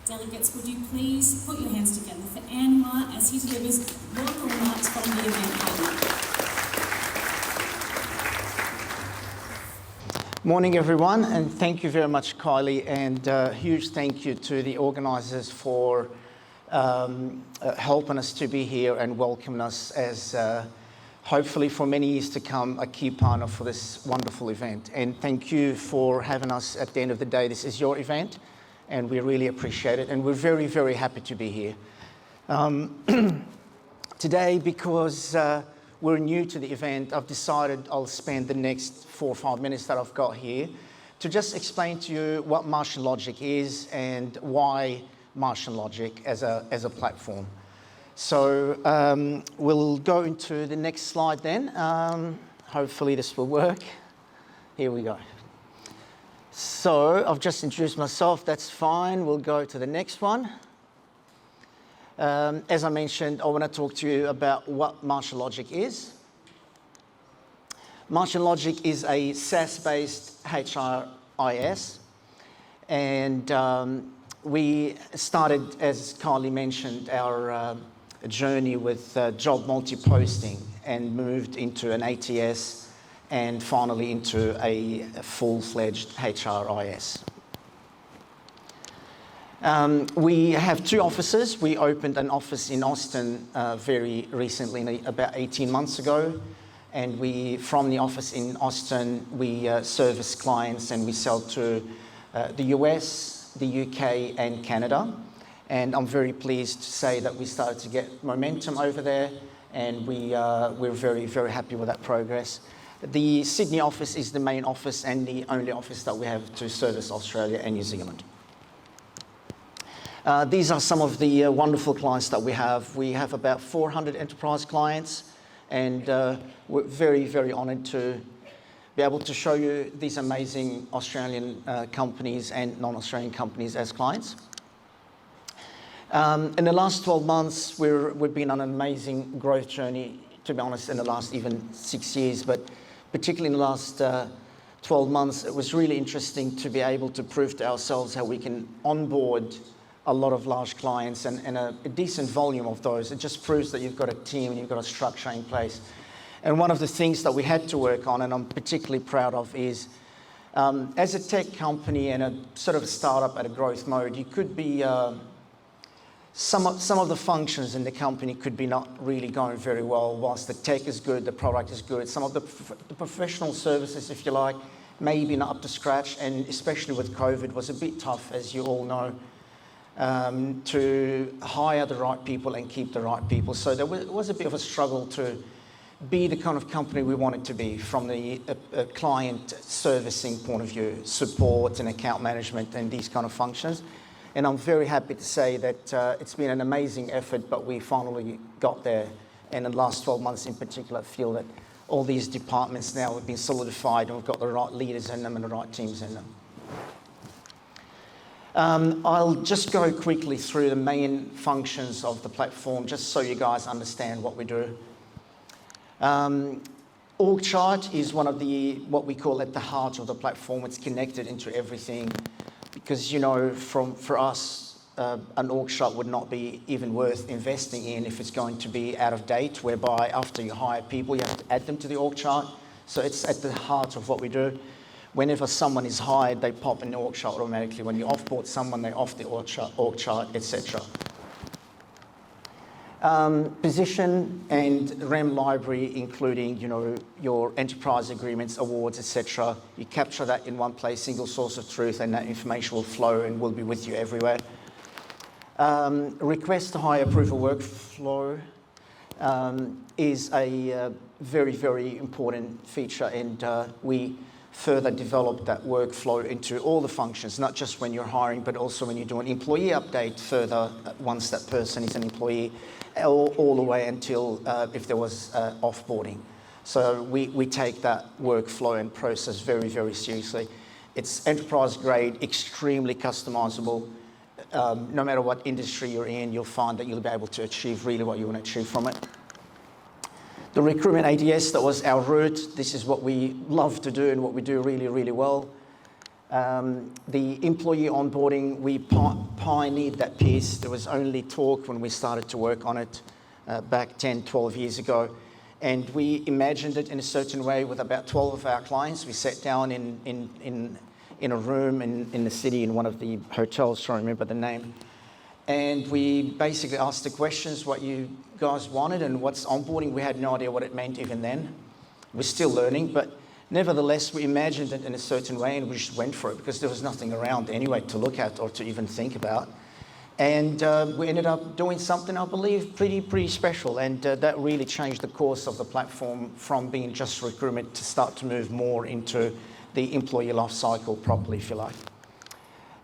Delegates, would you please put your hands together for Anwar as he delivers welcome remarks from the event panel. Morning everyone, and thank you very much, Kylie, and a huge thank you to the organisers for helping us to be here and welcoming us as hopefully for many years to come a key partner for this wonderful event. And thank you for having us. At the end of the day, this is your event and we really appreciate it, and we're very, very happy to be here today. Because we're new to the event, I've decided I'll spend the next 4 or 5 minutes that I've got here to just explain to you what Martian Logic is and why Martian Logic as a platform. So we'll go into the next slide then. Hopefully this will work. Here we go. So I've just introduced myself, that's fine. We'll go to the next one. As I mentioned, I want to talk to you about what Martian Logic is. Martian Logic is a SaaS-based HRIS, and we started, as Khalil mentioned, our journey with job multi-posting and moved into an ATS and finally into a full-fledged HRIS. We have 2 offices. We opened an office in Austin very recently, about 18 months ago. And from the office in Austin, we service clients and we sell to the US, the UK and Canada. And I'm very pleased to say that we started to get momentum over there, and we're very, very happy with that progress. The Sydney office is the main office and the only office that we have to service Australia and New Zealand. These are some of the wonderful clients that we have. We have about 400 enterprise clients, and we're very, very honoured to be able to show you these amazing Australian companies and non-Australian companies as clients. In the last 12 months, we've been on an amazing growth journey, to be honest, in the last even 6 years, but particularly in the last 12 months, it was really interesting to be able to prove to ourselves how we can onboard a lot of large clients and a decent volume of those. It just proves that you've got a team and you've got a structure in place. And one of the things that we had to work on, and I'm particularly proud of, is as a tech company and a sort of a startup at a growth mode, you could be, some of the functions in the company could be not really going very well. Whilst the tech is good, the product is good, some of the professional services, if you like, maybe not up to scratch, and especially with COVID, was a bit tough, as you all know, to hire the right people and keep the right people. So there was a bit of a struggle to be the kind of company we wanted to be from the client servicing point of view, support and account management and these kind of functions. And I'm very happy to say that it's been an amazing effort, but we finally got there. And in the last 12 months in particular, I feel that all these departments now have been solidified and we've got the right leaders in them and the right teams in them. I'll just go quickly through the main functions of the platform, just so you guys understand what we do. Org chart is one of what we call at the heart of the platform. It's connected into everything. Because, you know, for us, an org chart would not be even worth investing in if it's going to be out of date, whereby after you hire people, you have to add them to the org chart. So it's at the heart of what we do. Whenever someone is hired, they pop in the org chart automatically. When you offboard someone, they off the org chart, etc. Position and REM library, including, you know, your enterprise agreements, awards, etc. You capture that in one place, single source of truth, and that information will flow and will be with you everywhere. Request to hire approval workflow is a very, very important feature, and we further develop that workflow into all the functions, not just when you're hiring, but also when you do an employee update further once that person is an employee, all the way until if there was offboarding. So we take that workflow and process very, very seriously. It's enterprise grade, extremely customizable. No matter what industry you're in, you'll find that you'll be able to achieve really what you want to achieve from it. The recruitment ATS, that was our route. This is what we love to do and what we do really, really well. The employee onboarding, we pioneered that piece. There was only talk when we started to work on it back 10, 12 years ago. And we imagined it in a certain way with about 12 of our clients. We sat down in a room in the city in one of the hotels, trying to remember the name. And we basically asked the questions, what you guys wanted and what's onboarding. We had no idea what it meant even then. We're still learning, but nevertheless, we imagined it in a certain way and we just went for it because there was nothing around anyway to look at or to even think about. And we ended up doing something, I believe, pretty special. And that really changed the course of the platform from being just recruitment to start to move more into the employee life cycle properly, if you like.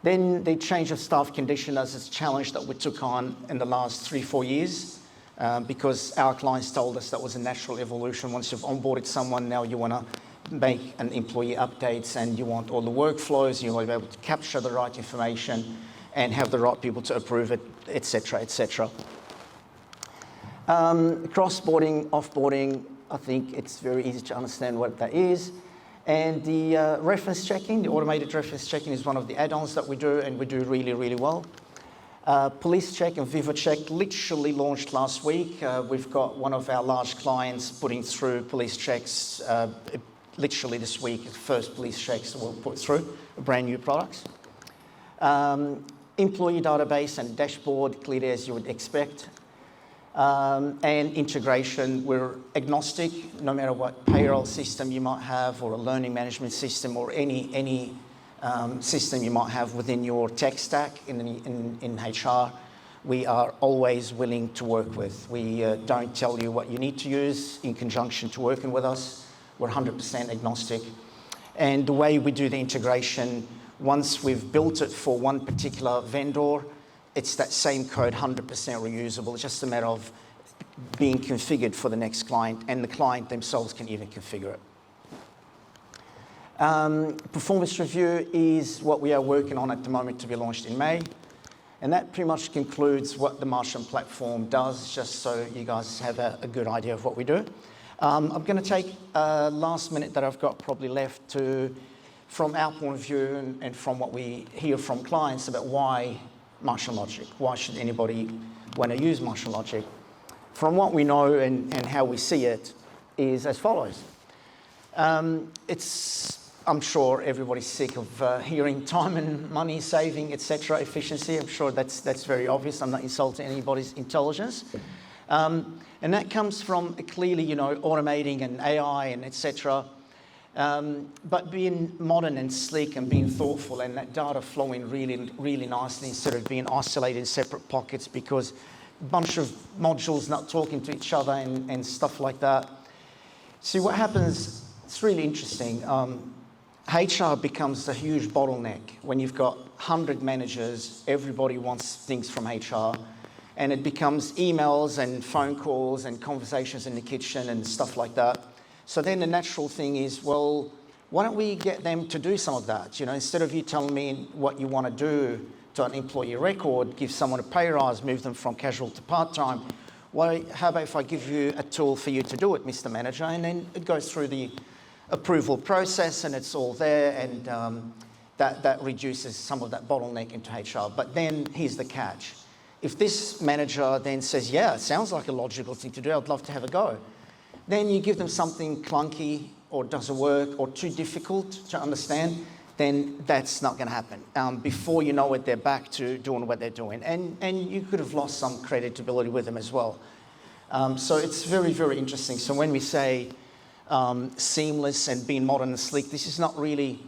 Then the change of staff conditioners is a challenge that we took on in the last 3-4 years because our clients told us that was a natural evolution. Once you've onboarded someone, now you want to make an employee updates and you want all the workflows, you want to be able to capture the right information and have the right people to approve it, etc., etc. Cross-boarding, off-boarding, I think it's very easy to understand what that is. And the reference checking, the automated reference checking is one of the add-ons that we do and we do really well. Police check and Viva check literally launched last week. We've got one of our large clients putting through police checks literally this week. The first police checks we'll put through, brand new products. Employee database and dashboard, clearly as you would expect. And integration, we're agnostic, no matter what payroll system you might have or a learning management system or any system you might have within your tech stack in HR, we are always willing to work with. We don't tell you what you need to use in conjunction to working with us. We're 100% agnostic. And the way we do the integration, once we've built it for one particular vendor, it's that same code, 100% reusable. It's just a matter of being configured for the next client, and the client themselves can even configure it. Performance review is what we are working on at the moment to be launched in May. And that pretty much concludes what the Martian platform does, just so you guys have a good idea of what we do. I'm going to take last minute that I've got probably left to, from our point of view and from what we hear from clients about why Martian Logic. Why should anybody want to use Martian Logic? From what we know and how we see it is as follows. I'm sure everybody's sick of hearing time and money saving, etc., efficiency. I'm sure that's very obvious. I'm not insulting anybody's intelligence. And that comes from clearly, automating and AI and etc. But being modern and sleek and being thoughtful and that data flowing really nicely instead of being isolated in separate pockets because a bunch of modules not talking to each other and stuff like that. See, what happens, it's really interesting. HR becomes a huge bottleneck when you've got 100 managers, everybody wants things from HR, and it becomes emails and phone calls and conversations in the kitchen and stuff like that. So then the natural thing is, well, why don't we get them to do some of that? Instead of you telling me what you want to do to an employee record, give someone a pay rise, move them from casual to part-time, how about if I give you a tool for you to do it, Mr. Manager? And then it goes through the approval process and it's all there, and that reduces some of that bottleneck into HR. But then here's the catch. If this manager then says, yeah, it sounds like a logical thing to do, I'd love to have a go. Then you give them something clunky or doesn't work or too difficult to understand, then that's not going to happen. Before you know it, they're back to doing what they're doing. And you could have lost some credibility with them as well. So it's very interesting. So when we say seamless and being modern and sleek, this is not really,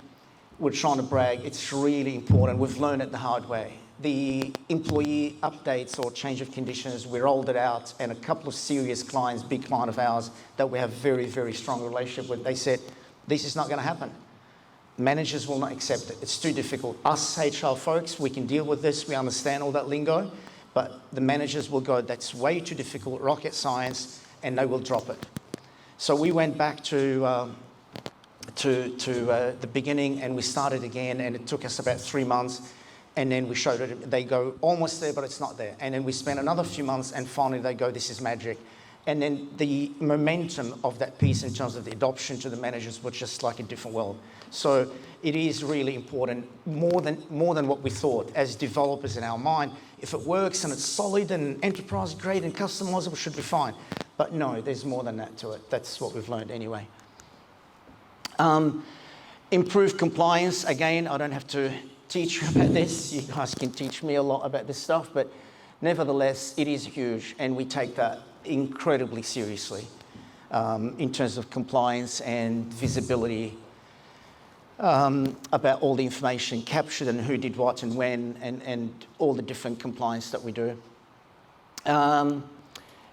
we're trying to brag, it's really important. We've learned it the hard way. The employee updates or change of conditions, we rolled it out, and a couple of serious clients, big client of ours that we have very strong relationship with, they said, this is not going to happen. Managers will not accept it. It's too difficult. Us HR folks, we can deal with this. We understand all that lingo, but the managers will go, that's way too difficult, rocket science, and they will drop it. So we went back to the beginning, and we started again, and it took us about 3 months. And then we showed it, they go almost there, but it's not there. And then we spent another few months, and finally they go, this is magic. And then the momentum of that piece in terms of the adoption to the managers was just like a different world. So it is really important, more than what we thought as developers in our mind. If it works and it's solid and enterprise grade and customizable, should be fine. But no, there's more than that to it. That's what we've learned anyway. Improved compliance. Again, I don't have to teach you about this. You guys can teach me a lot about this stuff, but nevertheless, it is huge, and we take that incredibly seriously in terms of compliance and visibility about all the information captured and who did what and when, and all the different compliance that we do.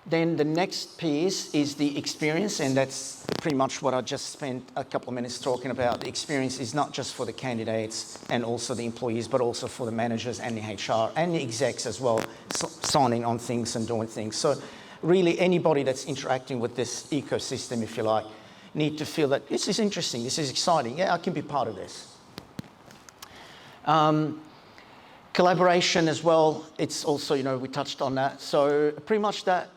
Then the next piece is the experience, and that's pretty much what I just spent a couple of minutes talking about. The experience is not just for the candidates and also the employees, but also for the managers and the HR and the execs as well, signing on things and doing things. So really anybody that's interacting with this ecosystem, if you like, need to feel that this is interesting, this is exciting, yeah, I can be part of this. Collaboration as well, it's also, we touched on that. So pretty much that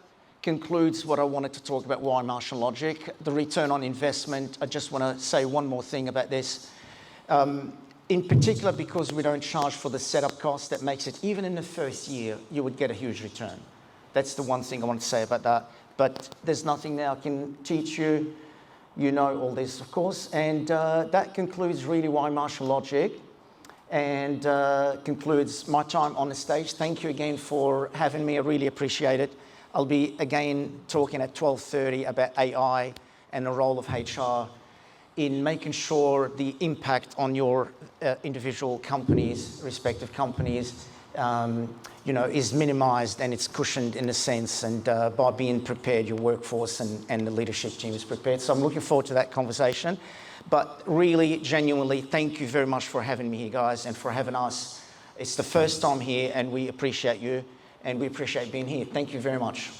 concludes what I wanted to talk about why Martian Logic. The return on investment, I just want to say one more thing about this. In particular, because we don't charge for the setup cost, that makes it, even in the first year, you would get a huge return. That's the one thing I want to say about that. But there's nothing there I can teach you. You know all this, of course. And that concludes really why Martian Logic, and concludes my time on the stage. Thank you again for having me. I really appreciate it. I'll be again talking at 12:30 about AI and the role of HR in making sure the impact on your individual companies, respective companies, is minimized and it's cushioned in a sense, and by being prepared, your workforce and the leadership team is prepared. So I'm looking forward to that conversation. But really, genuinely, thank you very much for having me here, guys, and for having us. It's the first time here, and we appreciate you, and we appreciate being here. Thank you very much.